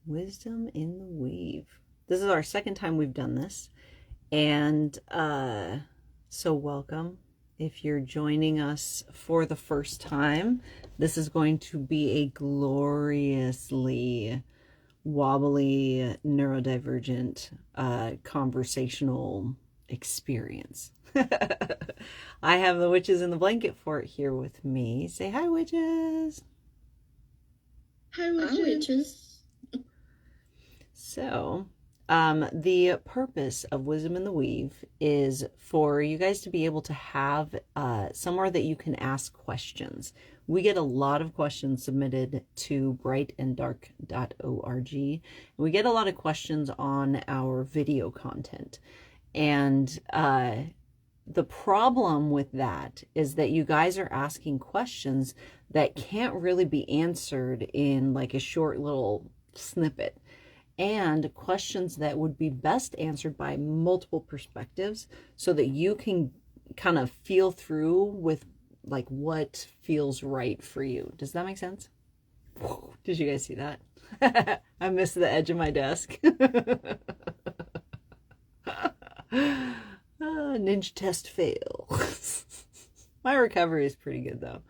Wisdom in the Weave. This is our second time we've done this. And so welcome. If you're joining us for the first time, this is going to be a gloriously wobbly, neurodivergent, conversational experience. I have the Witches in the Blanket Fort here with me. Say hi, witches. Hi, witches. So, the purpose of Wisdom in the Weave is for you guys to be able to have somewhere that you can ask questions. We get a lot of questions submitted to brightanddark.org. We get a lot of questions on our video content. And the problem with that is that you guys are asking questions that can't really be answered in like a short little snippet, and questions that would be best answered by multiple perspectives so that you can kind of feel through with like what feels right for you. Does that make sense? Did you guys see that? I missed the edge of my desk. Ninja test fail. My recovery is pretty good though.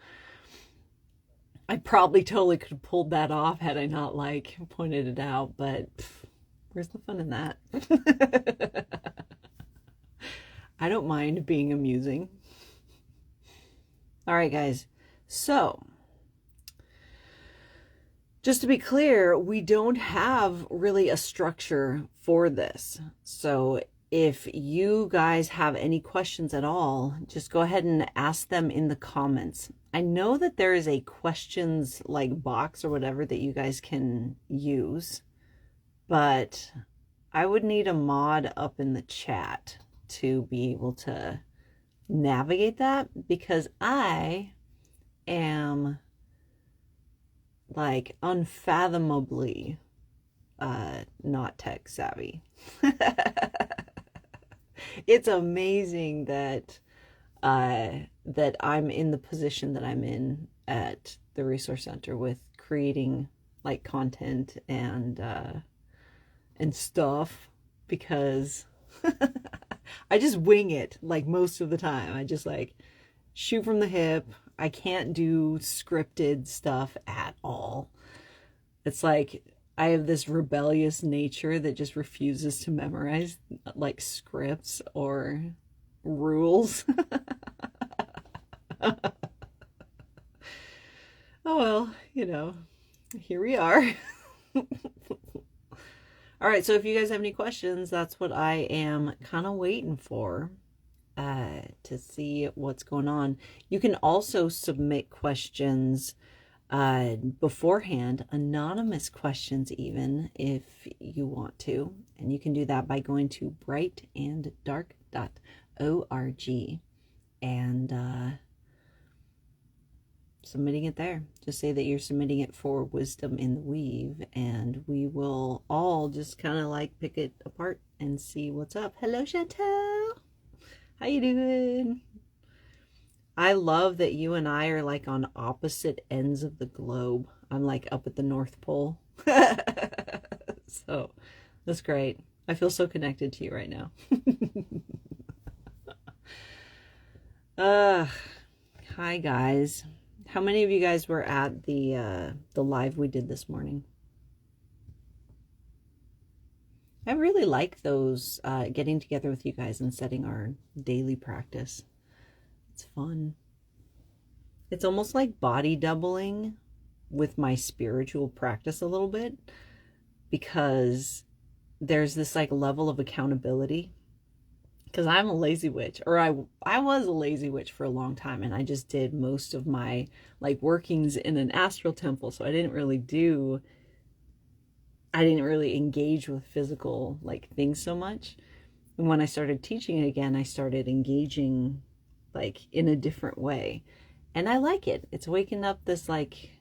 I probably totally could have pulled that off had I not like pointed it out, but where's the fun in that? I don't mind being amusing. All right, guys. So, just to be clear, we don't have really a structure for this. So, if you guys have any questions at all, just go ahead and ask them in the comments. I know that there is a questions like box or whatever that you guys can use, but I would need a mod up in the chat to be able to navigate that, because I am like unfathomably not tech savvy. It's amazing that that I'm in the position that I'm in at the Resource Center with creating like content and stuff, because I just wing it like most of the time. I just like shoot from the hip. I can't do scripted stuff at all. It's like I have this rebellious nature that just refuses to memorize like scripts or rules. Oh well, here we are. All right, so if you guys have any questions, that's what I am kind of waiting for, to see what's going on. You can also submit questions beforehand, anonymous questions even, if you want to. And you can do that by going to brightanddark.org and submitting it there. Just say that you're submitting it for Wisdom in the Weave, and we will all just kind of like pick it apart and see what's up. Hello, Chantel. How you doing? I love that you and I are like on opposite ends of the globe. I'm like up at the North Pole. So that's great. I feel so connected to you right now. uh, Hi guys. How many of you guys were at the live we did this morning? I really like those, getting together with you guys and setting our daily practice. It's fun. It's almost like body doubling with my spiritual practice a little bit, because there's this like level of accountability, because I'm a lazy witch, or I was a lazy witch for a long time, and I just did most of my like workings in an astral temple, so I didn't really engage with physical like things so much. And when I started teaching again, I started engaging like in a different way. And I like it. It's waking up this like,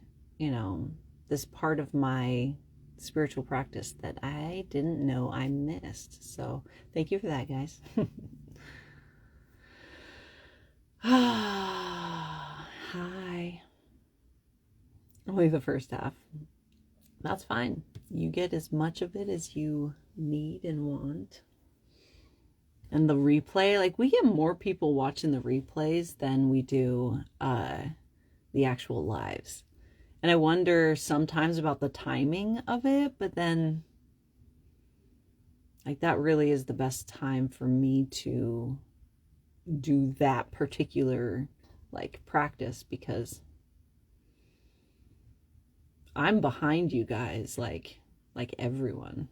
this part of my spiritual practice that I didn't know I missed. So thank you for that, guys. Hi. Only the first half. That's fine. You get as much of it as you need and want. And the replay, like we get more people watching the replays than we do the actual lives. And I wonder sometimes about the timing of it, but then like that really is the best time for me to do that particular like practice, because I'm behind you guys like everyone.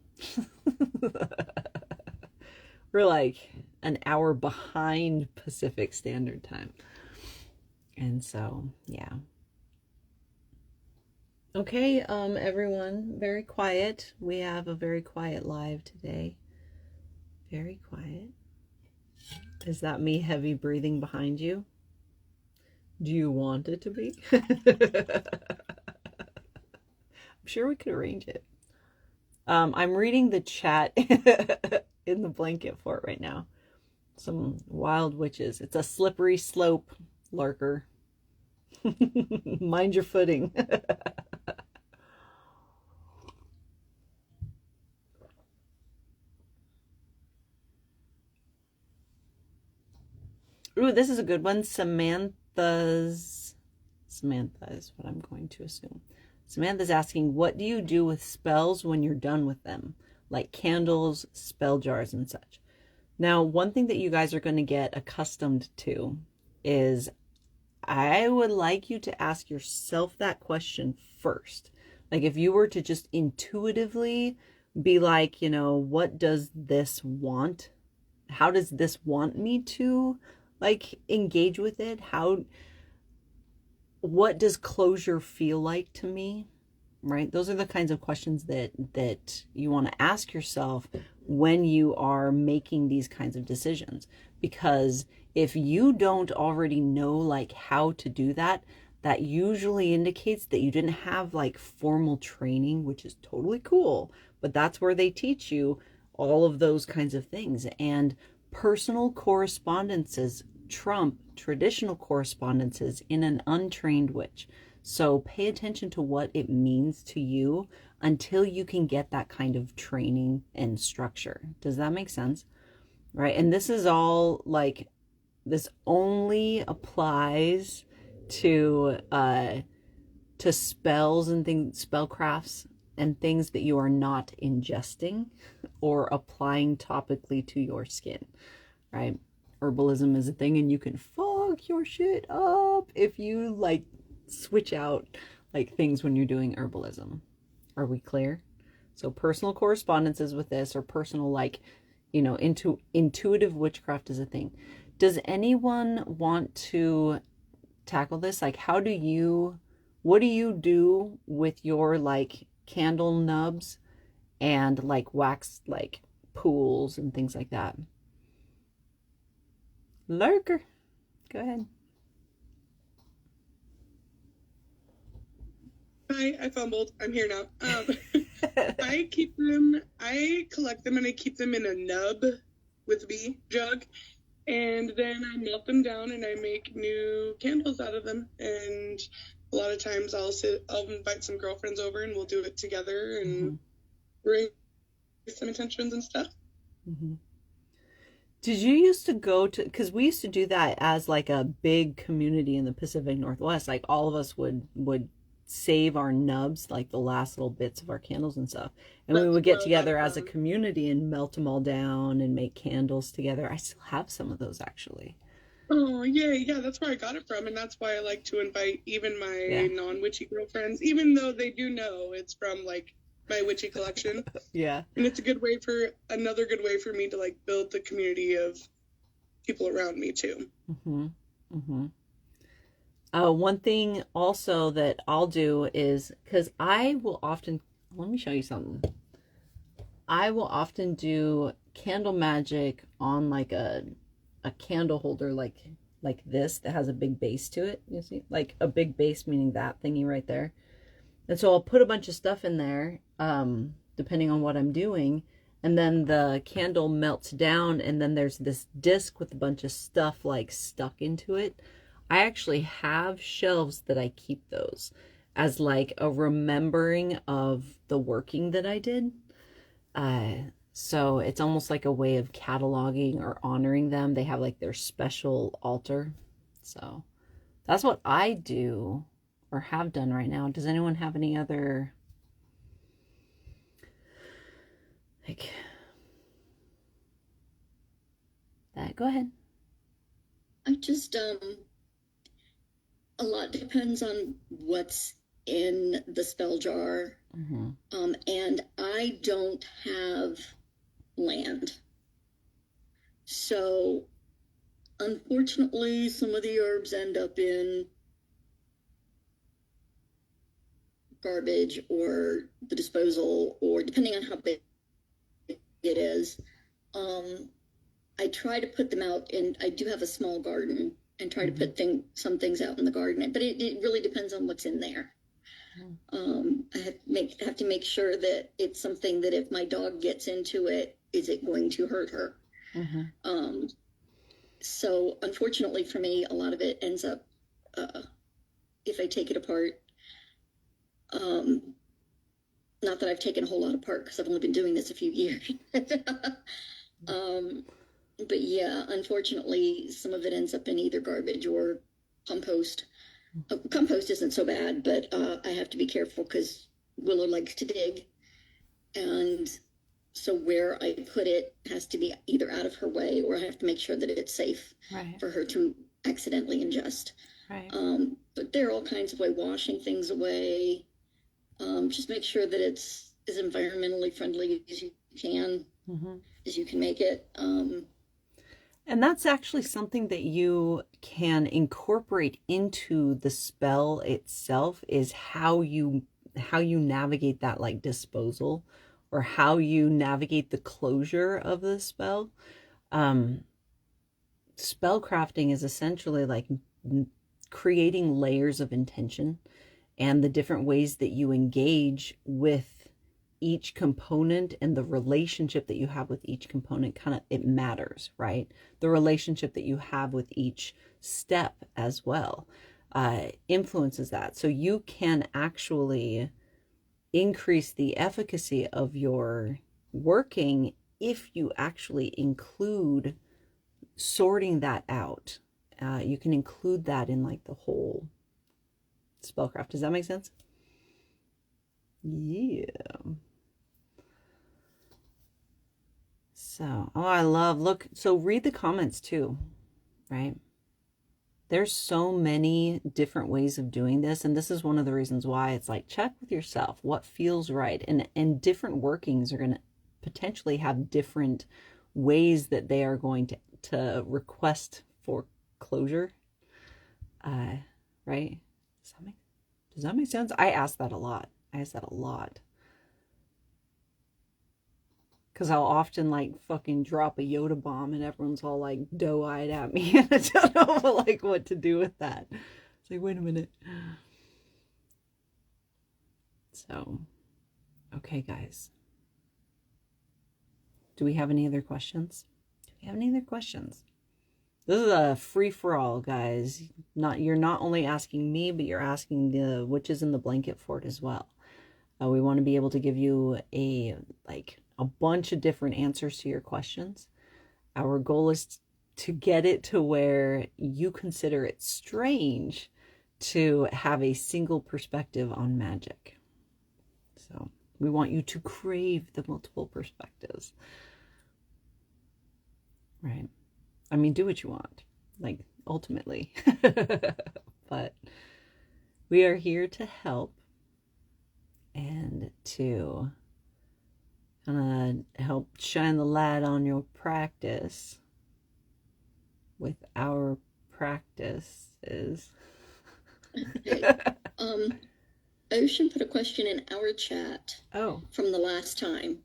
We're like an hour behind Pacific Standard Time. And so, yeah. Okay, everyone, very quiet. We have a very quiet live today. Very quiet. Is that me heavy breathing behind you? Do you want it to be? I'm sure we could arrange it. I'm reading the chat in the blanket fort right now. Some wild witches. It's a slippery slope, lurker. Mind your footing. Ooh, this is a good one. Samantha is what I'm going to assume. Samantha's asking, what do you do with spells when you're done with them? Like candles, spell jars, and such. Now, one thing that you guys are going to get accustomed to is I would like you to ask yourself that question first. Like if you were to just intuitively be like, you know, what does this want? How does this want me to like engage with it? What does closure feel like to me? Right? Those are the kinds of questions that you want to ask yourself when you are making these kinds of decisions. Because if you don't already know like how to do that, that usually indicates that you didn't have like formal training, which is totally cool. But that's where they teach you all of those kinds of things. And personal correspondences trump traditional correspondences in an untrained witch. So pay attention to what it means to you until you can get that kind of training and structure. Does that make sense? Right? And this is all like, this only applies to spells and things, spellcrafts and things that you are not ingesting or applying topically to your skin, right? Herbalism is a thing, and you can fuck your shit up if you like switch out like things when you're doing herbalism. Are we clear? So personal correspondences with this, or personal like, you know, intuitive witchcraft is a thing. Does anyone want to tackle this? Like, what do you do with your like candle nubs and like wax like pools and things like that? Lurker, go ahead. Hi, I fumbled. I'm here now. I collect them and I keep them in a nub with B jug. And then I melt them down and I make new candles out of them. And a lot of times I'll invite some girlfriends over and we'll do it together and bring some intentions and stuff. Mm-hmm. Did you used to go to, because we used to do that as like a big community in the Pacific Northwest, like all of us would save our nubs, like the last little bits of our candles and stuff, and we would get together as a community and melt them all down and make candles together. I still have some of those actually. Oh yeah, that's where I got it from, and that's why I like to invite even my non-witchy girlfriends, even though they do know it's from like my witchy collection. Yeah. And it's another good way for me to like build the community of people around me too. One thing also that I'll do is, because I will often, let me show you something. I will often do candle magic on like a candle holder like this that has a big base to it. You see, like a big base, meaning that thingy right there. And so I'll put a bunch of stuff in there, depending on what I'm doing. And then the candle melts down, and then there's this disc with a bunch of stuff like stuck into it. I actually have shelves that I keep those. as like a remembering of the working that I did. So it's almost like a way of cataloging or honoring them. They have like their special altar. So that's what I do or have done right now. Does anyone have any other like that? Go ahead. I just a lot depends on what's in the spell jar. Mm-hmm. And I don't have land. So unfortunately, some of the herbs end up in garbage or the disposal, or depending on how big it is. I try to put them out, and I do have a small garden, and try to put some things out in the garden, but it really depends on what's in there. I have to make sure that it's something that if my dog gets into it, is it going to hurt her? So unfortunately for me, a lot of it ends up, if I take it apart, not that I've taken a whole lot apart because I've only been doing this a few years. But yeah, unfortunately, some of it ends up in either garbage or compost. Compost isn't so bad, but I have to be careful because Willow likes to dig. And so where I put it has to be either out of her way, or I have to make sure that it's safe for her to accidentally ingest. But there are all kinds of ways, washing things away. Just make sure that it's as environmentally friendly as you can, as you can make it. And that's actually something that you can incorporate into the spell itself, is how you navigate that like disposal, or how you navigate the closure of the spell. Spell crafting is essentially like creating layers of intention, and the different ways that you engage with each component and the relationship that you have with each component, kind of, it matters, right? The relationship that you have with each step as well influences that. So you can actually increase the efficacy of your working if you actually include sorting that out. You can include that in like the whole spellcraft. Does that make sense? Yeah. So, so read the comments too, right? There's so many different ways of doing this, and this is one of the reasons why it's like, check with yourself what feels right, and different workings are going to potentially have different ways that they are going to request for closure, right? Does that make sense? I ask that a lot. Because I'll often like fucking drop a Yoda bomb and everyone's all like doe-eyed at me and I don't know like what to do with that. It's like, wait a minute. So, okay, guys. Do we have any other questions? This is a free-for-all, guys. You're not only asking me, but you're asking the witches in the blanket fort as well. We want to be able to give you a bunch of different answers to your questions. Our goal is to get it to where you consider it strange to have a single perspective on magic. So we want you to crave the multiple perspectives. Right? I mean, do what you want, like, ultimately. But we are here to help and to kind of help shine the light on your practice with our practices. Ocean put a question in our chat from the last time.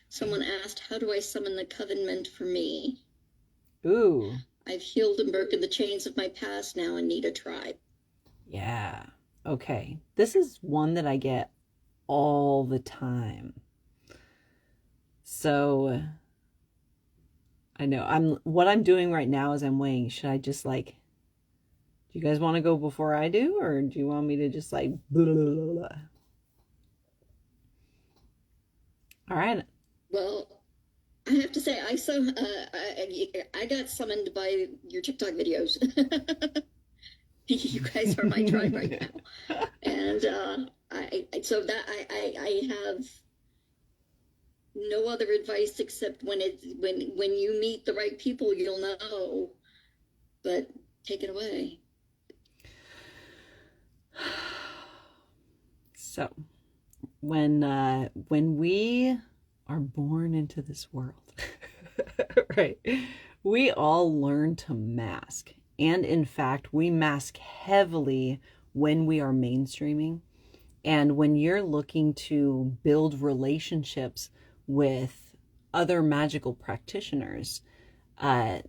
Someone asked, how do I summon the covenant for me? Ooh. I've healed and broken the chains of my past now and need a tribe. Yeah. Okay. This is one that I get all the time. So I know what I'm doing right now is I'm weighing, should I just like Do you guys want to go before I do, or do you want me to just like blah, blah, blah, blah? All right. Well, I have to say, I got summoned by your TikTok videos. You guys are my tribe right now, and I have no other advice except when you meet the right people, you'll know. But take it away. So, when we are born into this world, right, we all learn to mask. And in fact, we mask heavily when we are mainstreaming. And when you're looking to build relationships with other magical practitioners, the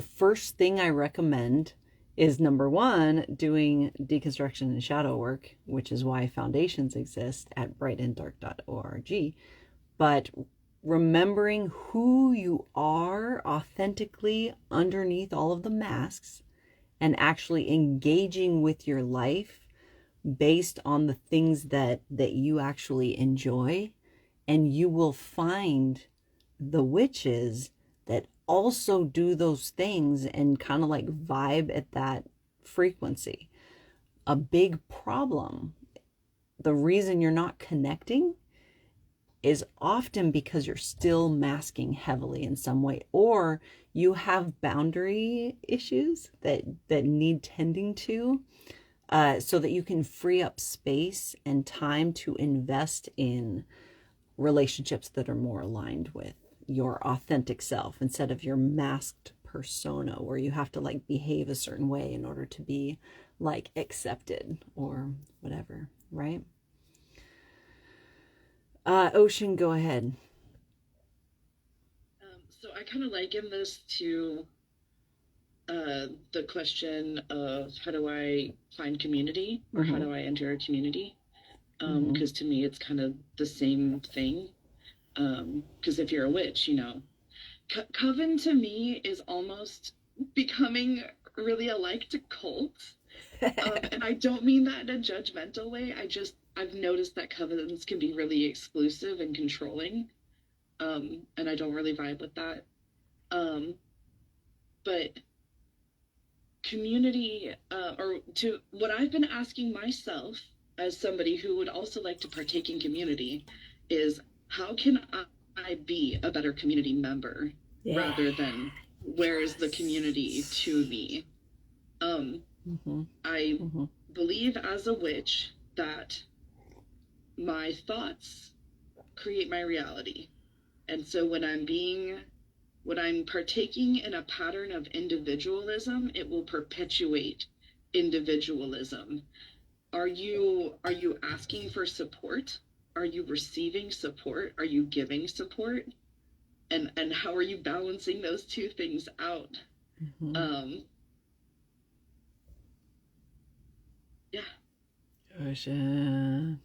first thing I recommend is, number one, doing deconstruction and shadow work, which is why foundations exist at brightanddark.org. But remembering who you are authentically underneath all of the masks and actually engaging with your life based on the things that you actually enjoy, and you will find the witches that also do those things and kind of like vibe at that frequency. A big problem, the reason you're not connecting, is often because you're still masking heavily in some way, or you have boundary issues that need tending to, so that you can free up space and time to invest in relationships that are more aligned with your authentic self, instead of your masked persona where you have to like behave a certain way in order to be like accepted or whatever, right? Ocean, go ahead. So I kind of liken this to the question of how do I find community, or how do I enter a community? Because to me, it's kind of the same thing. Because if you're a witch, Coven to me is almost becoming really alike to cult. And I don't mean that in a judgmental way. I've noticed that covens can be really exclusive and controlling. And I don't really vibe with that. But community, or to what I've been asking myself as somebody who would also like to partake in community, is how can I be a better community member, rather than where is the community to me? I believe as a witch that my thoughts create my reality. And so when I'm partaking in a pattern of individualism, it will perpetuate individualism. Are you asking for support? Are you receiving support? Are you giving support? And how are you balancing those two things out? Yeah. Ocean.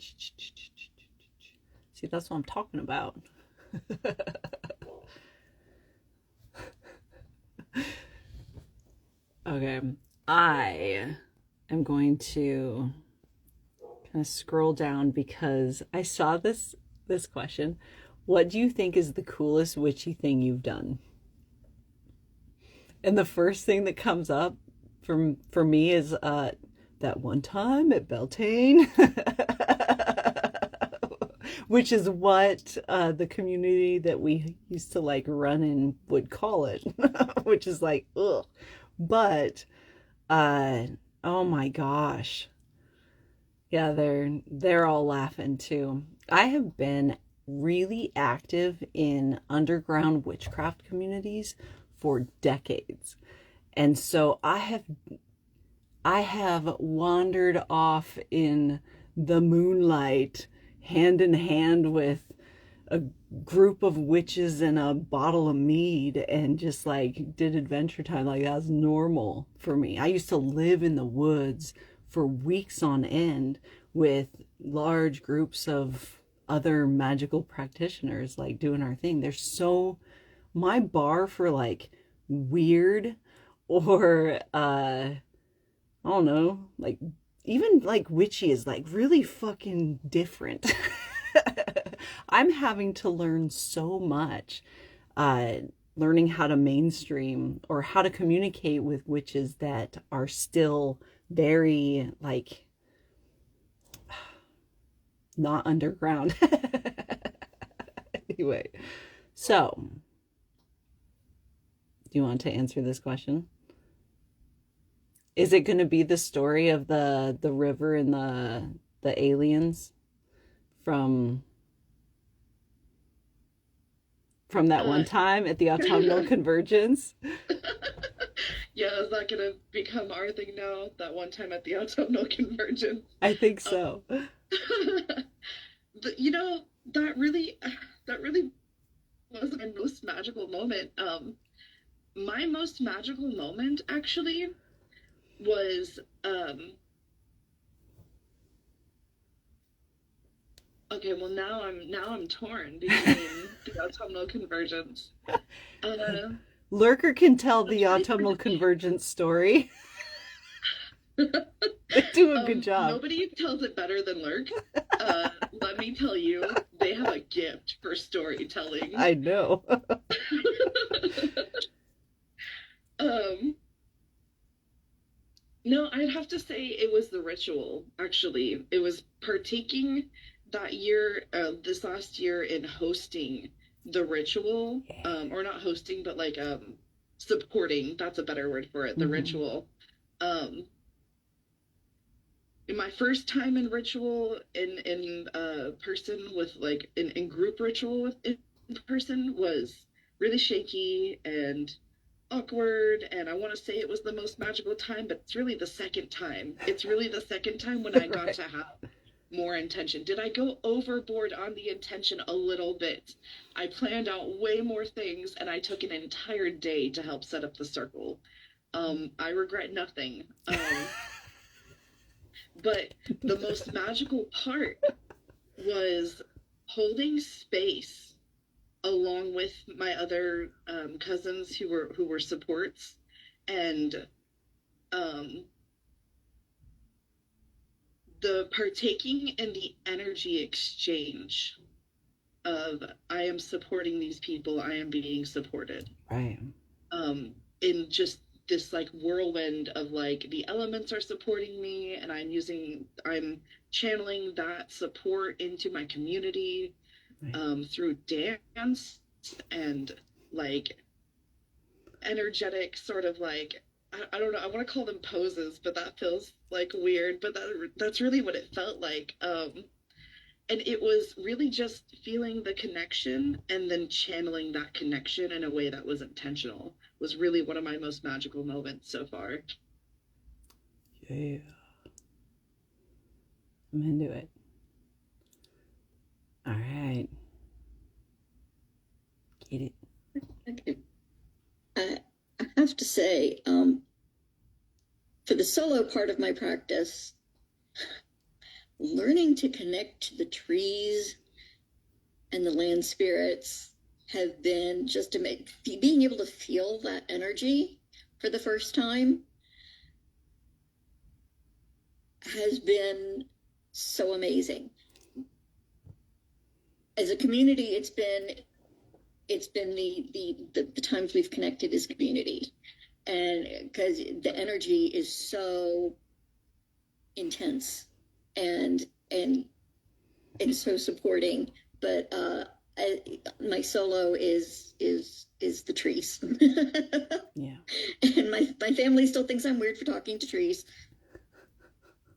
See, that's what I'm talking about. Okay, I am going to kind of scroll down because I saw this question. What do you think is the coolest witchy thing you've done? And the first thing that comes up for me is that one time at Beltane, which is what the community that we used to like run in would call it, which is like, ugh. But oh my gosh, yeah, they're all laughing too. I have been really active in underground witchcraft communities for decades, and so I have wandered off in the moonlight, hand in hand with a group of witches and a bottle of mead, and just like did adventure time. Like, that's normal for me. I used to live in the woods for weeks on end with large groups of other magical practitioners, like doing our thing. My bar for like weird or I don't know, like even like witchy is like really fucking different. I'm having to learn so much, uh, learning how to mainstream or how to communicate with witches that are still very like not underground. Anyway, so do you want to answer this question? Is it going to be the story of the river and the aliens from that one Uh, time at the autumnal convergence? yeah, is that gonna become our thing now? That one time at the autumnal convergence. I think Um, so. you know, that really was my most magical moment. My most magical moment actually was okay, well now I'm torn between the autumnal convergence. Uh Lurker can tell the the autumnal convergence story. They do a good job. nobody tells it better than Lurk. Let me tell you, they have a gift for storytelling. I know. Um, no, I'd have to say it was the ritual, actually. It was partaking that year, this last year, in hosting the ritual, or not hosting, but like supporting, that's a better word for it, the Mhm. ritual. Um, in my first time in ritual in person with like in group ritual with in person was really shaky and awkward, and I want to say it was the most magical time, but it's really the second time. It's really the second time when I got Right. to have more intention. Did I go overboard on the intention a little bit? I planned out way more things and I took an entire day to help set up the circle. I regret nothing. But the most magical part was holding space along with my other cousins who were supports, and um, the partaking in the energy exchange of I am supporting these people, I am being supported. Right. In just this like whirlwind of like the elements are supporting me, and I'm channeling that support into my community Right. through dance and like energetic sort of like I don't know, I want to call them poses, but that feels like weird, but that's really what it felt like. And it was really just feeling the connection and then channeling that connection in a way that was intentional was really one of my most magical moments so far. Yeah. I'm into it. All right. Get it. Okay. I have to say, for the solo part of my practice, learning to connect to the trees and the land spirits have been just to make being able to feel that energy for the first time has been so amazing. As a community, it's been the times we've connected as community, and because the energy is so intense and and and so supporting. But my solo is the trees. Yeah. And my family still thinks I'm weird for talking to trees,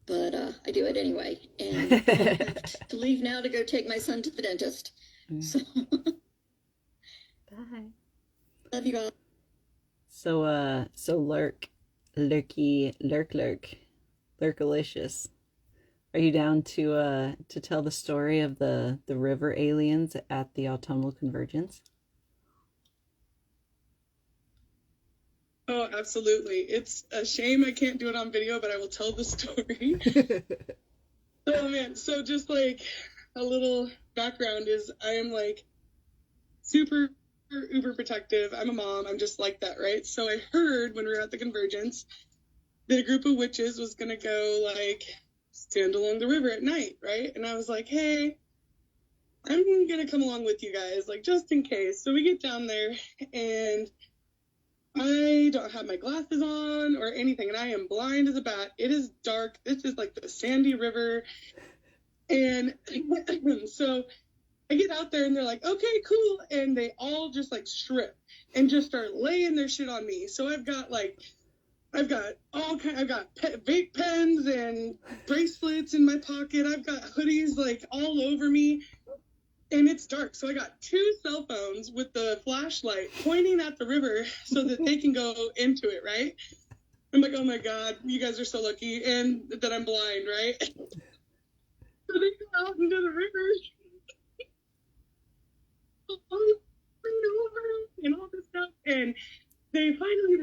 but I do it anyway. And I have to leave now to go take my son to the dentist. So Bye. love you all. So Lurkalicious. Are you down to tell the story of the river aliens at the autumnal convergence? Oh, absolutely. It's a shame I can't do it on video, but I will tell the story. Oh man, so just like a little background is I am like super uber protective. I'm a mom. I'm just like that, right? So I heard when we were at the convergence that a group of witches was gonna go like stand along the river at night, right? And I was like, hey, I'm gonna come along with you guys, like just in case. So we get down there and I don't have my glasses on or anything, and I am blind as a bat. It is dark. This is like the sandy river. And so I get out there and they're like, okay, cool. And they all just like strip and just start laying their shit on me. So I've got vape pens and bracelets in my pocket. I've got hoodies like all over me. And it's dark, so I got 2 cell phones with the flashlight pointing at the river so that they can go into it, right? I'm like, oh my God, you guys are so lucky, and that I'm blind, right? So they go out into the river, and all this stuff, and they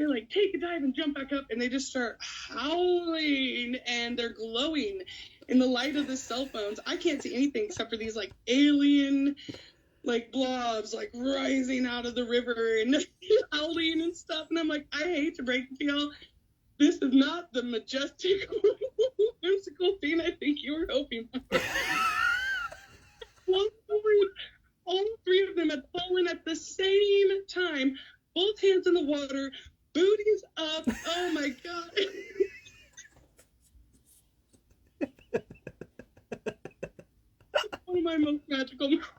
like take a dive and jump back up, and they just start howling, and they're glowing in the light of the cell phones. I can't see anything except for these like alien like blobs like rising out of the river and howling and stuff. And I'm like, I hate to break it to y'all, this is not the majestic whimsical thing I think you were hoping for. All 3 of them had fallen at the same time, both hands in the water, booties up. Oh my God. One of my most magical moments.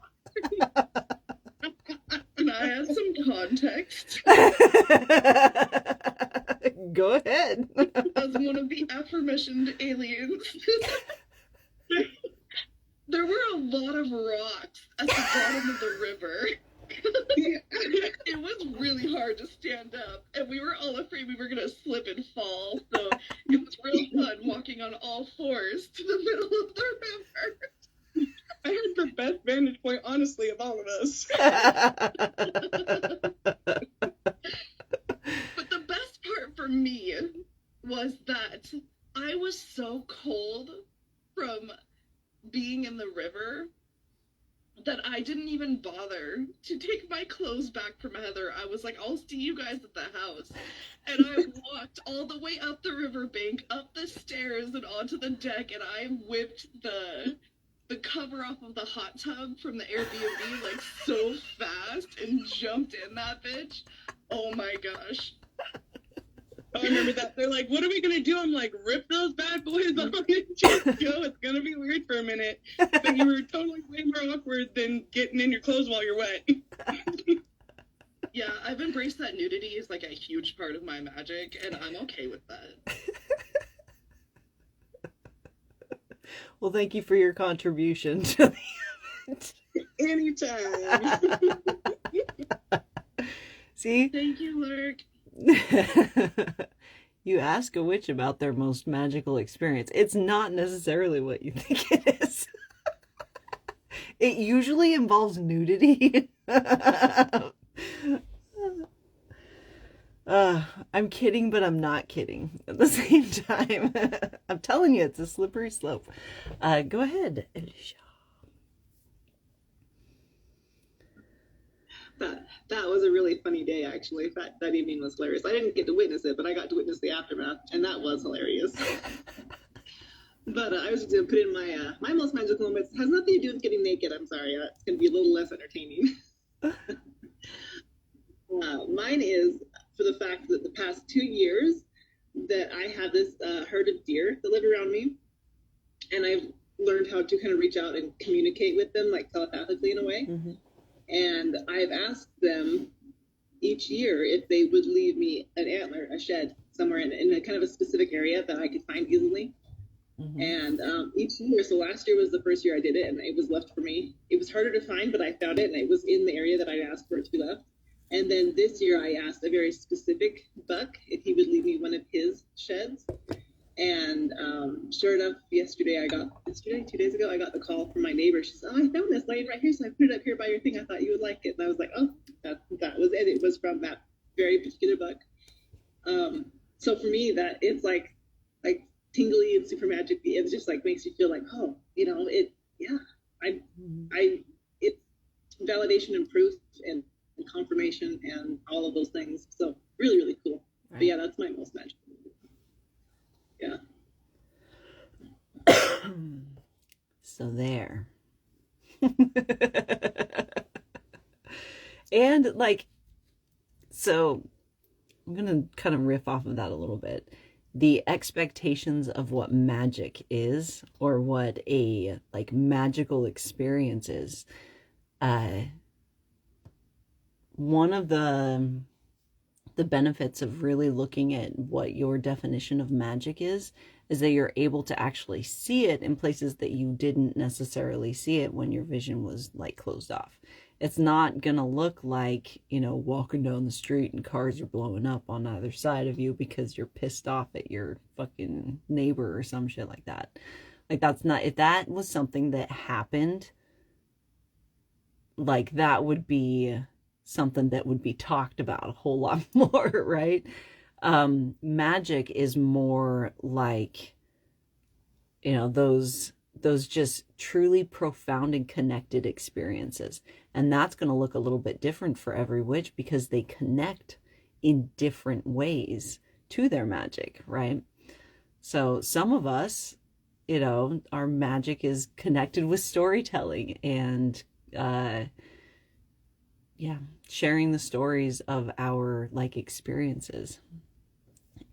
Can I add some context? Go ahead. As one of the aforementioned aliens, there were a lot of rocks at the bottom of the river. It was really hard to stand up, and we were all afraid we were going to slip and fall, so it was real fun walking on all 4s to the middle of the river. I had the best vantage point, honestly, of all of us. But the best part for me was that I was so cold from being in the river that I didn't even bother to take my clothes back from Heather. I was like, I'll see you guys at the house. And I walked all the way up the riverbank, up the stairs, and onto the deck, and I whipped the cover off of the hot tub from the Airbnb like so fast and jumped in that bitch. Oh my gosh. Oh, I remember that. They're like, what are we going to do? I'm like, rip those bad boys on and just go. It's going to be weird for a minute. But you were totally way more awkward than getting in your clothes while you're wet. Yeah, I've embraced that nudity is like a huge part of my magic, and I'm okay with that. Well, thank you for your contribution to the event. Anytime. See? Thank you, Lurk. You ask a witch about their most magical experience. It's not necessarily what you think it is. It usually involves nudity. I'm kidding, but I'm not kidding at the same time. I'm telling you, it's a slippery slope. Go ahead, Alicia. That was a really funny day, actually. That evening was hilarious. I didn't get to witness it, but I got to witness the aftermath, and that was hilarious. But I was just going to put in my most magical moments. It has nothing to do with getting naked. I'm sorry. It's going to be a little less entertaining. Mine is for the fact that the past 2 years that I have this herd of deer that live around me, and I've learned how to kind of reach out and communicate with them, like telepathically in a way. Mm-hmm. And I've asked them each year if they would leave me an antler, a shed, somewhere in a kind of a specific area that I could find easily. Mm-hmm. And each year, so last year was the first year I did it, and it was left for me. It was harder to find, but I found it, and it was in the area that I asked for it to be left. And then this year I asked a very specific buck if he would leave me one of his sheds. And sure enough, 2 days ago, I got the call from my neighbor. She said, oh, I found this laying right here, so I put it up here by your thing. I thought you would like it. And I was like, oh, that was it. It was from that very particular buck. So for me, that it's like tingly and super magic. It just like makes you feel like, oh, it's validation and proof and confirmation and all of those things. So really, really cool. Right. But yeah, that's my most magical. So there. And like, so I'm gonna kind of riff off of that a little bit. The expectations of what magic is, or what a like magical experience is. One of the benefits of really looking at what your definition of magic is that you're able to actually see it in places that you didn't necessarily see it when your vision was like closed off. It's not gonna look like, you know, walking down the street and cars are blowing up on either side of you because you're pissed off at your fucking neighbor or some shit like that. Like, that's not, if that was something that happened, like, that would be something that would be talked about a whole lot more, right? Magic is more like, you know, those just truly profound and connected experiences. And that's going to look a little bit different for every witch because they connect in different ways to their magic, right? So some of us, you know, our magic is connected with storytelling and, yeah, sharing the stories of our like experiences.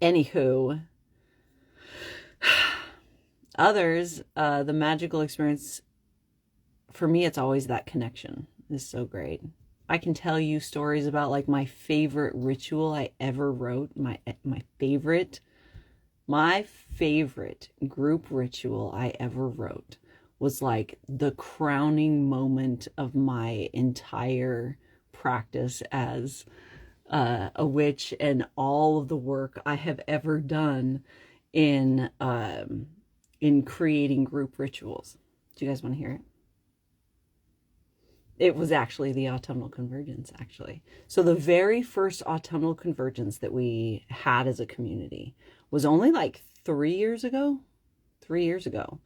Anywho, others, the magical experience, for me, it's always that connection is so great. I can tell you stories about like my favorite ritual I ever wrote. My favorite group ritual I ever wrote was like the crowning moment of my entire practice as a witch, and all of the work I have ever done in creating group rituals. Do you guys want to hear it? It was actually the autumnal convergence, actually. So the very first autumnal convergence that we had as a community was only like 3 years ago. 3 years ago.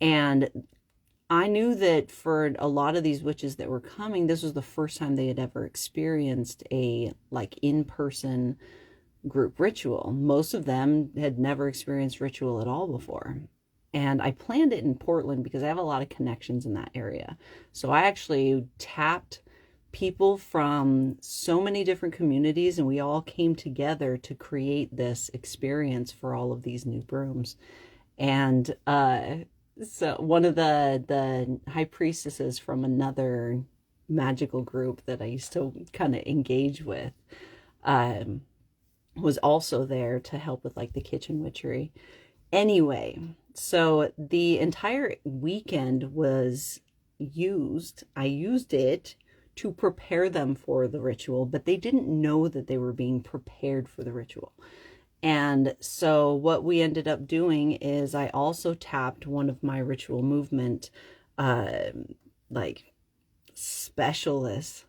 And I knew that for a lot of these witches that were coming, this was the first time they had ever experienced a like in-person group ritual. Most of them had never experienced ritual at all before. And I planned it in Portland because I have a lot of connections in that area. So I actually tapped people from so many different communities, and we all came together to create this experience for all of these new brooms. And so one of the high priestesses from another magical group that I used to kind of engage with was also there to help with like the kitchen witchery. Anyway, so the entire weekend was used. I used it to prepare them for the ritual, but they didn't know that they were being prepared for the ritual. And so what we ended up doing is I also tapped one of my ritual movement like specialists.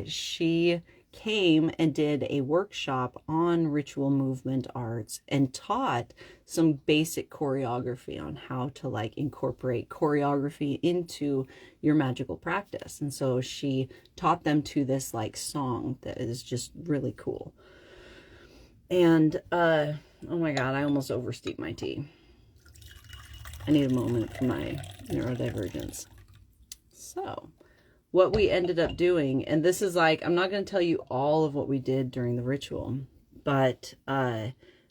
She came and did a workshop on ritual movement arts and taught some basic choreography on how to like incorporate choreography into your magical practice. And so she taught them to this like song that is just really cool. And oh my god, I almost oversteeped my tea. I need a moment for my neurodivergence. So what we ended up doing, and this is like, I'm not going to tell you all of what we did during the ritual, but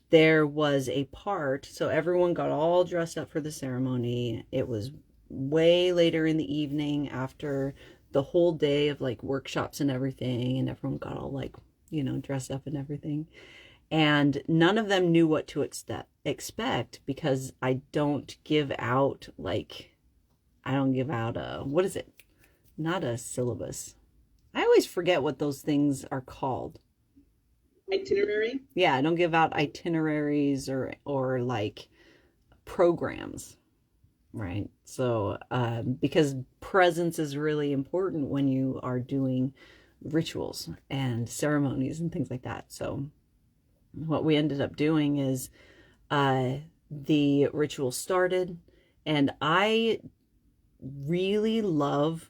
there was a part, so everyone got all dressed up for the ceremony. It was way later in the evening after the whole day of like workshops and everything, and everyone got all like, you know, dressed up and everything. And none of them knew what to expect because I don't give out like, I don't give out a, what is it? Not a syllabus. I always forget what those things are called. Itinerary? Yeah, I don't give out itineraries or like programs, right? So, because presence is really important when you are doing rituals and ceremonies and things like that. So what we ended up doing is the ritual started, and I really love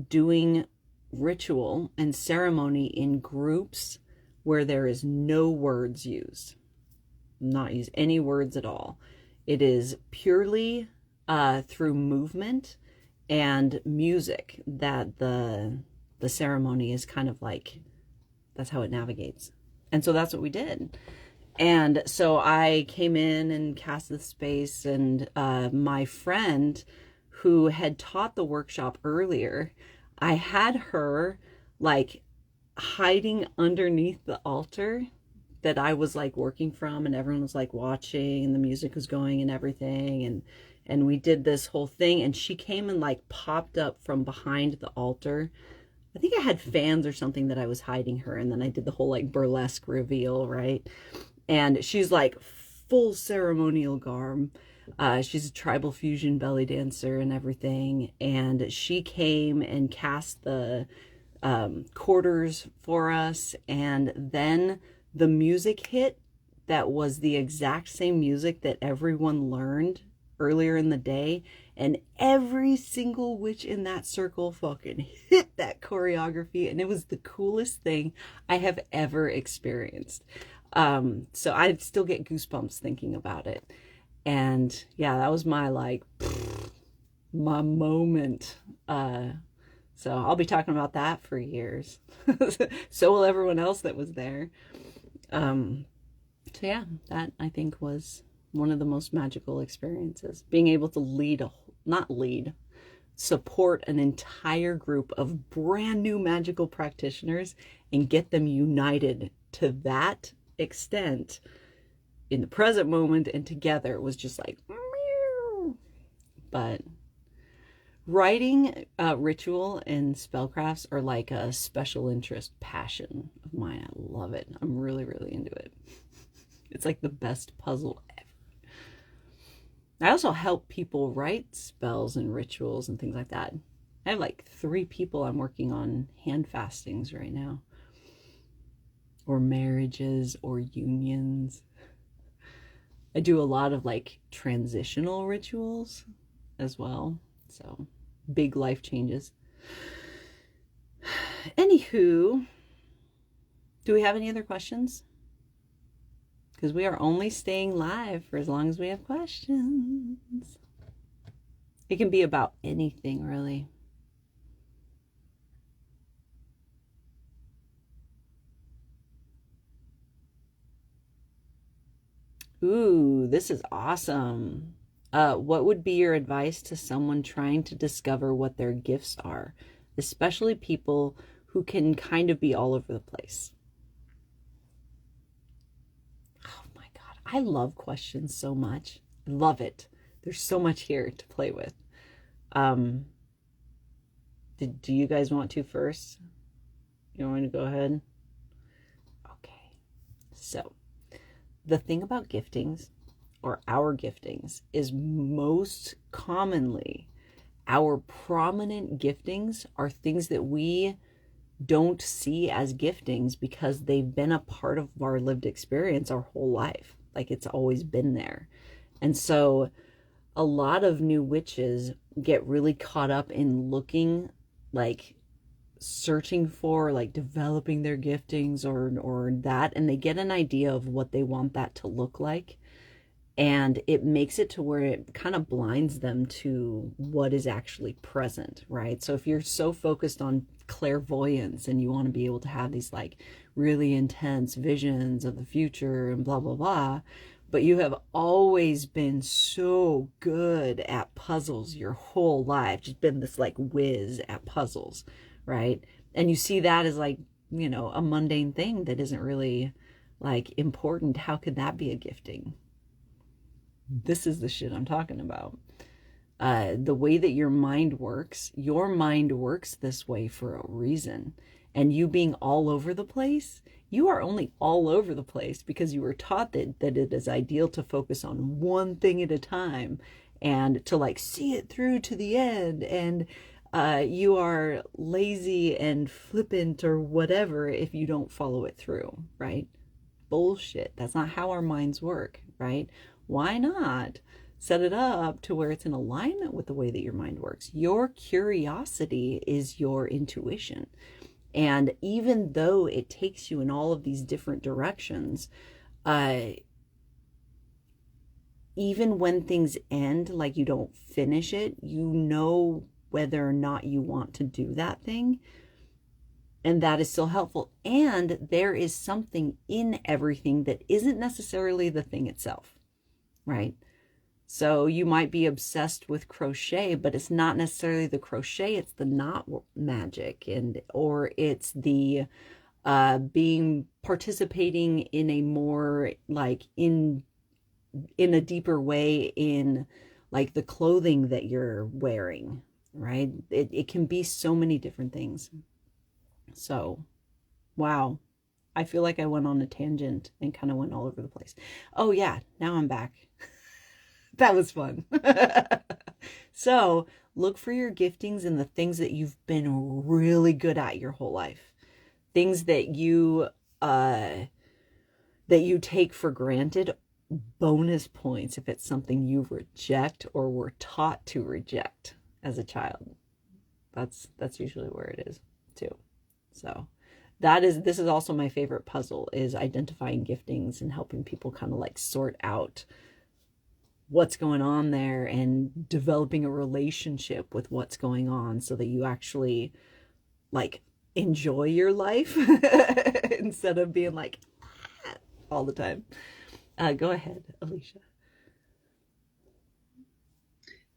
doing ritual and ceremony in groups where there is no words used. Not use any words at all. It is purely through movement and music that the ceremony is kind of like, that's how it navigates. And so that's what we did. And so I came in and cast the space, and my friend who had taught the workshop earlier, I had her like hiding underneath the altar that I was like working from, and everyone was like watching, and the music was going and everything, and we did this whole thing, and she came and like popped up from behind the altar. I think I had fans or something that I was hiding her, and then I did the whole like burlesque reveal, right? And she's like full ceremonial garb. She's a tribal fusion belly dancer and everything, and she came and cast the quarters for us, and then the music hit that was the exact same music that everyone learned earlier in the day, and every single witch in that circle fucking hit that choreography, and it was the coolest thing I have ever experienced. So I still get goosebumps thinking about it. And yeah, that was my like my moment. So I'll be talking about that for years. So will everyone else that was there. So yeah, that I think was one of the most magical experiences. Being able to support an entire group of brand new magical practitioners and get them united to that extent in the present moment and together was just like, meow. But writing ritual and spellcrafts are like a special interest passion of mine. I love it. I'm really, really into it. It's like the best puzzle ever. I also help people write spells and rituals and things like that. I have like 3 people I'm working on hand fastings right now, or marriages or unions. I do a lot of like transitional rituals as well. So big life changes. Anywho, do we have any other questions? Because we are only staying live for as long as we have questions. It can be about anything, really. Ooh, this is awesome. What would be your advice to someone trying to discover what their gifts are, especially people who can kind of be all over the place? Oh my God, I love questions so much. I love it. There's so much here to play with. Do you guys want to first? You want me to go ahead? Okay. So, the thing about giftings, or our giftings, is most commonly our prominent giftings are things that we don't see as giftings because they've been a part of our lived experience our whole life. Like it's always been there. And so a lot of new witches get really caught up in looking, like searching for, like developing their giftings or that, and they get an idea of what they want that to look like, and it makes it to where it kind of blinds them to what is actually present, right? So if you're so focused on clairvoyance and you want to be able to have these like really intense visions of the future and blah blah blah, but you have always been so good at puzzles your whole life, just been this like whiz at puzzles, right? And you see that as like, you know, a mundane thing that isn't really like important. How could that be a gifting? This is the shit I'm talking about. The way that your mind works this way for a reason. And you being all over the place, you are only all over the place because you were taught that it is ideal to focus on one thing at a time and to like see it through to the end. And you are lazy and flippant or whatever if you don't follow it through, right? Bullshit. That's not how our minds work, right? Why not set it up to where it's in alignment with the way that your mind works? Your curiosity is your intuition. And even though it takes you in all of these different directions, even when things end, like you don't finish it, you know whether or not you want to do that thing. And that is still helpful. And there is something in everything that isn't necessarily the thing itself, right? So you might be obsessed with crochet, but it's not necessarily the crochet, it's the knot magic, and or it's the being participating in a more like in a deeper way in like the clothing that you're wearing, right? It can be so many different things. So, wow. I feel like I went on a tangent and kind of went all over the place. Oh, yeah, now I'm back. That was fun. So, look for your giftings in the things that you've been really good at your whole life. Things that you take for granted. Bonus points if it's something you reject or were taught to reject as a child. That's usually where it is too. So this is also my favorite puzzle, is identifying giftings and helping people kind of like sort out what's going on there and developing a relationship with what's going on so that you actually like enjoy your life instead of being like all the time. Go ahead, Alicia.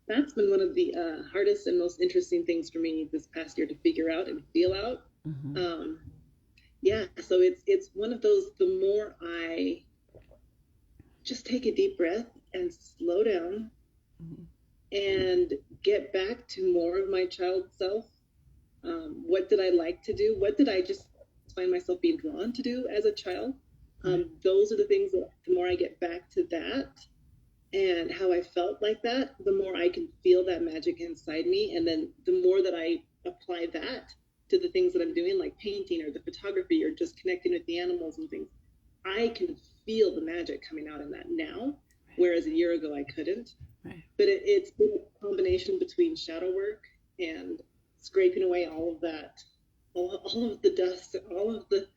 That's been one of the hardest and most interesting things for me this past year to figure out and feel out. Mm-hmm. Yeah, so it's one of those, the more I just take a deep breath and slow down mm-hmm. and get back to more of my child self. What did I like to do? What did I just find myself being drawn to do as a child? Those are the things that the more I get back to that and how I felt like that, the more I can feel that magic inside me. And then the more that I apply that to the things that I'm doing, like painting or the photography or just connecting with the animals and things, I can feel the magic coming out in that now, whereas a year ago I couldn't. Right. But it's been a combination between shadow work and scraping away all of that, all of the dust, all of the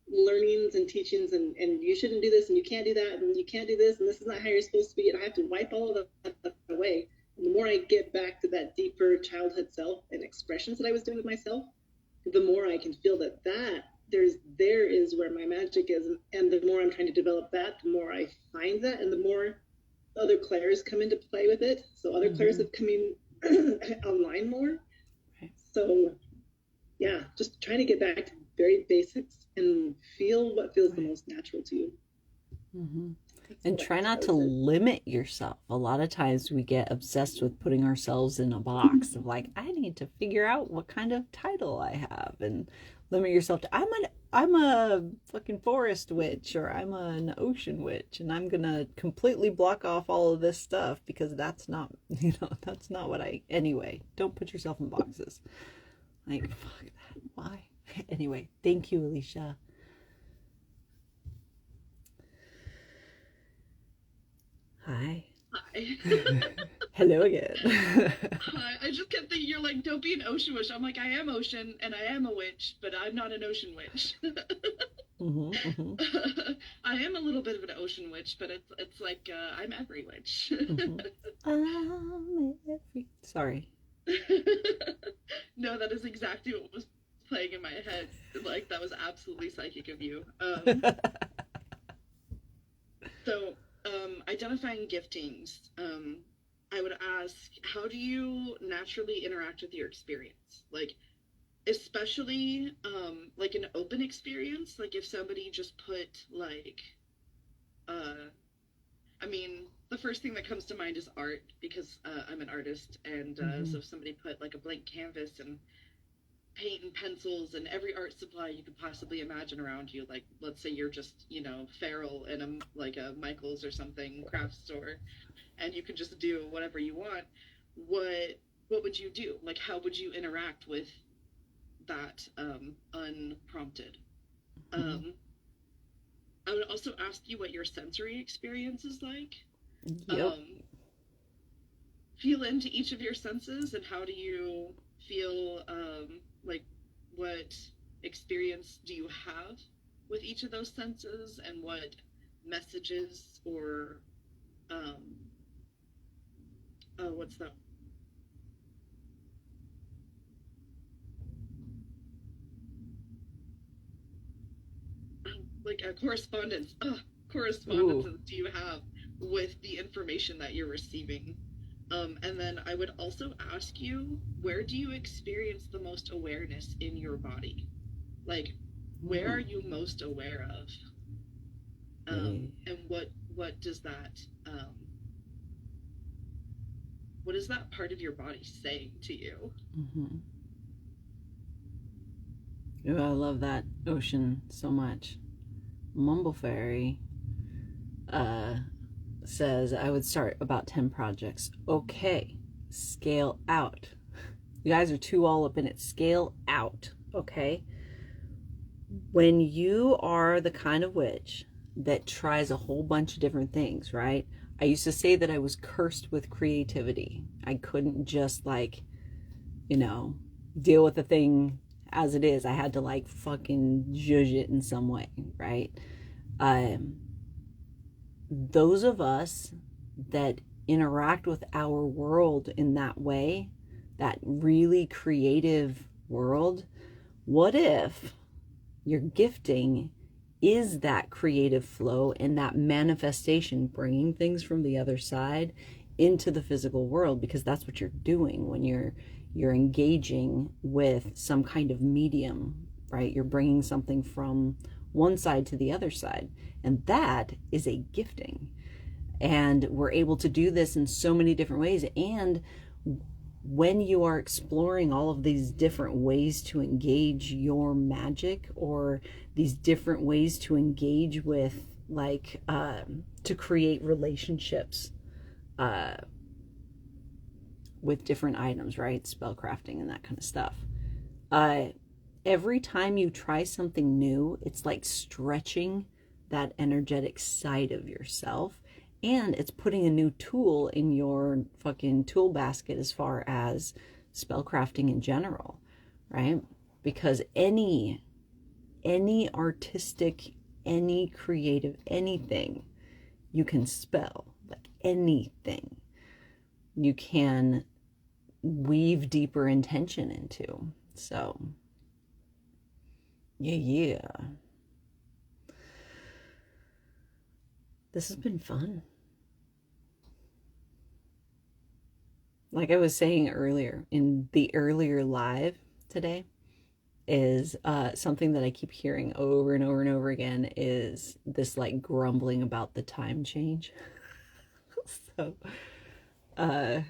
learnings and teachings and you shouldn't do this and you can't do that and you can't do this and this is not how you're supposed to be, and I have to wipe all of that away. And the more I get back to that deeper childhood self and expressions that I was doing with myself, the more I can feel that there is where my magic is. And the more I'm trying to develop that, the more I find that, and the more other Claires come into play with it. So other mm-hmm. Claires have come in online more. Okay. So yeah, just trying to get back to very basics and feel what feels the most natural to you. Mm-hmm. And try not to limit yourself. A lot of times we get obsessed with putting ourselves in a box of like, I need to figure out what kind of title I have, and limit yourself to I'm a fucking forest witch, or I'm an ocean witch, and I'm gonna completely block off all of this stuff because that's not what anyway. Don't put yourself in boxes. Like, fuck that. Why? Anyway, thank you, Alicia. Hi. Hello again. Hi. I just kept thinking, you're like, don't be an ocean witch. I'm like, I am ocean and I am a witch, but I'm not an ocean witch. Mm-hmm, mm-hmm. I am a little bit of an ocean witch, but it's like I'm every witch. Mm-hmm. Sorry. No, that is exactly what was playing in my head. Like, that was absolutely psychic of you. So identifying giftings, I would ask, how do you naturally interact with your experience? Like, especially like an open experience, like if somebody just put like I mean, the first thing that comes to mind is art, because I'm an artist, and mm-hmm. So if somebody put like a blank canvas and paint and pencils and every art supply you could possibly imagine around you, like let's say you're just feral in a Michael's or something craft store, and you could just do whatever you want, what would you do? Like, how would you interact with that unprompted? Mm-hmm. I would also ask you what your sensory experience is like. Yep. Feel into each of your senses, and how do you feel, like, what experience do you have with each of those senses, and what messages or what's that? Like a correspondence. Correspondences do you have with the information that you're receiving? And then I would also ask you, where do you experience the most awareness in your body? Like, where are you most aware of? And what does that what is that part of your body saying to you? Mm-hmm. Ooh, I love that, Ocean, so much. Mumble Fairy says, I would start about 10 projects. Okay, scale out. You guys are too all up in it. Scale out, okay? When you are the kind of witch that tries a whole bunch of different things, right? I used to say that I was cursed with creativity. I couldn't just, like, you know, deal with the thing as it is. I had to, like, fucking zhuzh it in some way, right? Those of us that interact with our world in that way, that really creative world, what if your gifting is that creative flow and that manifestation, bringing things from the other side into the physical world? Because that's what you're doing when you're engaging with some kind of medium, right? You're bringing something from one side to the other side, and that is a gifting. And we're able to do this in so many different ways. And when you are exploring all of these different ways to engage your magic, or these different ways to engage with, like, to create relationships with different items, right? Spellcrafting and that kind of stuff. Every time you try something new, it's like stretching that energetic side of yourself, and it's putting a new tool in your fucking tool basket as far as spellcrafting in general, right? Because any artistic, any creative, anything you can spell, like anything you can weave deeper intention into. So yeah. This has been fun. Like I was saying earlier, in the earlier live today, is something that I keep hearing over and over and over again is this, like, grumbling about the time change. So it's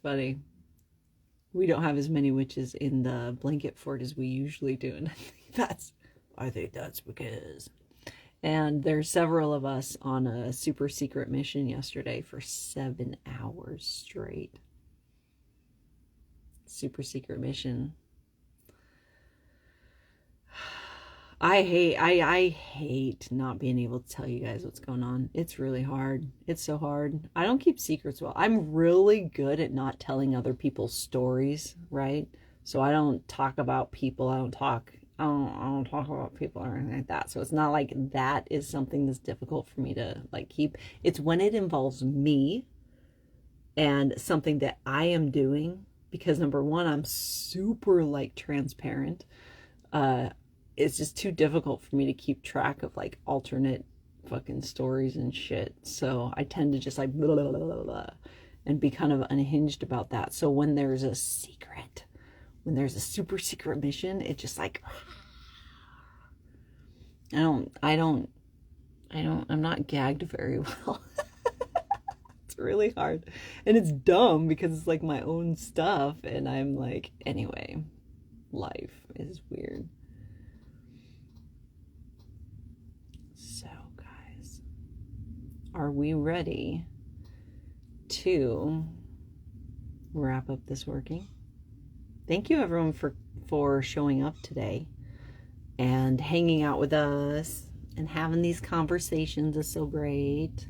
funny. We don't have as many witches in the blanket fort as we usually do, and I think that's because. And there's several of us on a super secret mission yesterday for 7 hours straight. Super secret mission. I hate not being able to tell you guys what's going on. It's really hard. It's so hard. I don't keep secrets well. I'm really good at not telling other people's stories, right? So I don't talk about people. I don't talk about people or anything like that. So it's not like that is something that's difficult for me to, like, keep. It's when it involves me and something that I am doing, because number one, I'm super, like, transparent. It's just too difficult for me to keep track of, like, alternate fucking stories and shit. So I tend to just, like, blah, blah, blah, blah, blah, and be kind of unhinged about that. So when there's a secret, when there's a super secret mission, it's just like, I'm not gagged very well. It's really hard. And it's dumb because it's, like, my own stuff. And I'm like, anyway, life is weird. So, guys, are we ready to wrap up this working? Thank you, everyone, for showing up today and hanging out with us and having these conversations is so great.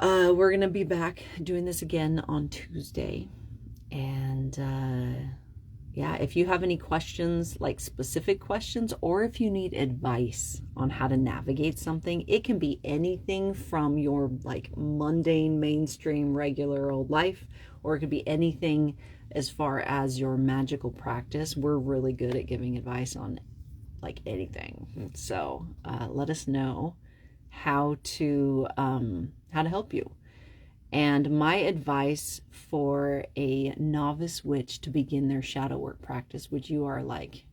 We're going to be back doing this again on Tuesday. And yeah, if you have any questions, like specific questions, or if you need advice on how to navigate something, it can be anything from your like mundane, mainstream, regular old life, or it could be anything as far as your magical practice. We're really good at giving advice on like anything. So let us know how to help you. And my advice for a novice witch to begin their shadow work practice, which you are like,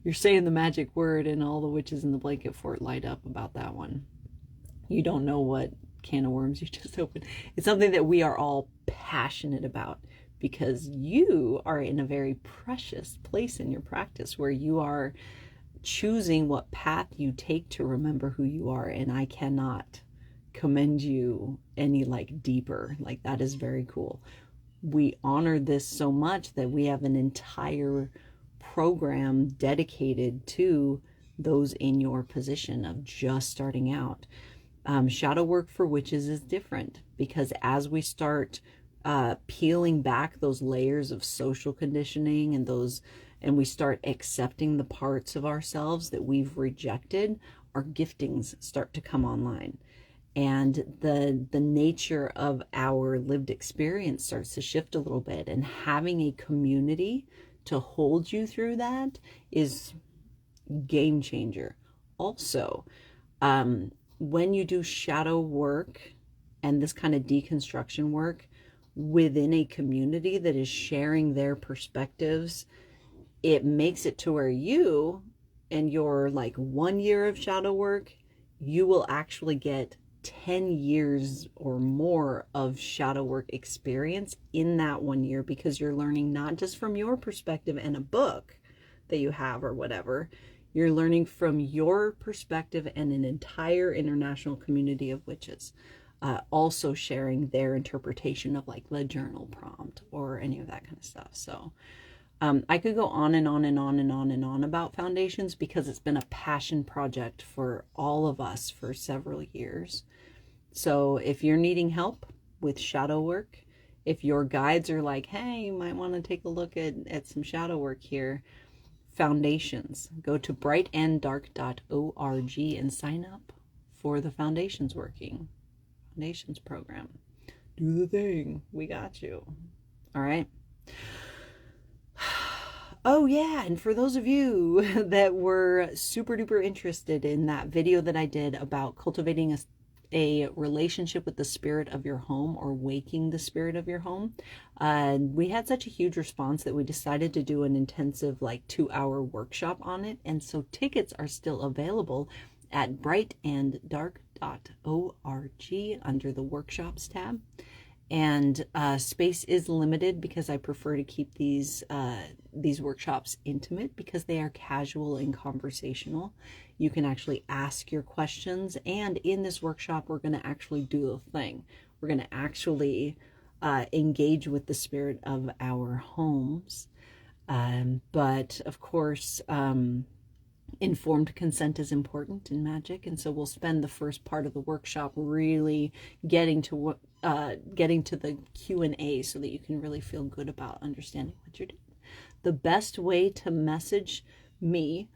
you're saying the magic word and all the witches in the blanket fort light up about that one. You don't know what can of worms you just opened. It's something that we are all passionate about because you are in a very precious place in your practice where you are choosing what path you take to remember who you are. And I cannot commend you any like deeper. Like that is very cool. We honor this so much that we have an entire program dedicated to those in your position of just starting out. Shadow work for witches is different because as we start peeling back those layers of social conditioning and we start accepting the parts of ourselves that we've rejected, our giftings start to come online. And the nature of our lived experience starts to shift a little bit. And having a community to hold you through that is game changer. Also, when you do shadow work and this kind of deconstruction work within a community that is sharing their perspectives, it makes it to where you and your like 1 year of shadow work, you will actually get 10 years or more of shadow work experience in that 1 year because you're learning not just from your perspective and a book that you have or whatever, you're learning from your perspective and an entire international community of witches also sharing their interpretation of like the journal prompt or any of that kind of stuff. So I could go on and on and on and on and on about foundations because it's been a passion project for all of us for several years. So if you're needing help with shadow work, if your guides are like, hey, you might want to take a look at some shadow work here, foundations, go to brightanddark.org and sign up for the foundations program. Do the thing. We got you. All right. Oh yeah, and for those of you that were super duper interested in that video that I did about cultivating a relationship with the spirit of your home or waking the spirit of your home, we had such a huge response that we decided to do an intensive like 2-hour workshop on it. And so tickets are still available at brightanddark.org under the workshops tab. And space is limited because I prefer to keep these workshops intimate because they are casual and conversational. You can actually ask your questions, and in this workshop we're going to actually do a thing. We're going to actually engage with the spirit of our homes. But of course, informed consent is important in magic, and so we'll spend the first part of the workshop really getting to the Q&A so that you can really feel good about understanding what you're doing. The best way to message me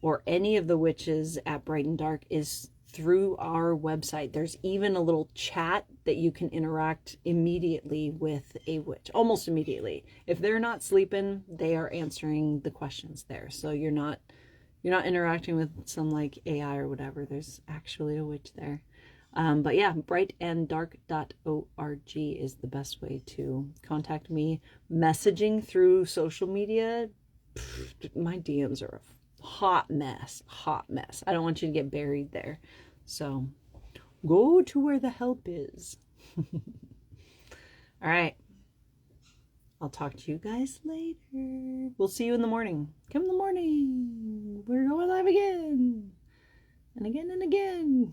or any of the witches at Bright and Dark is through our website. There's even a little chat that you can interact immediately with a witch, almost immediately. If they're not sleeping, they are answering the questions there. So you're not interacting with some like AI or whatever. There's actually a witch there. But yeah, brightanddark.org is the best way to contact me. Messaging through social media, my DMs are a hot mess. I don't want you to get buried there. So go to where the help is. All right. I'll talk to you guys later. We'll see you in the morning. Come in the morning. We're going live again. And again and again.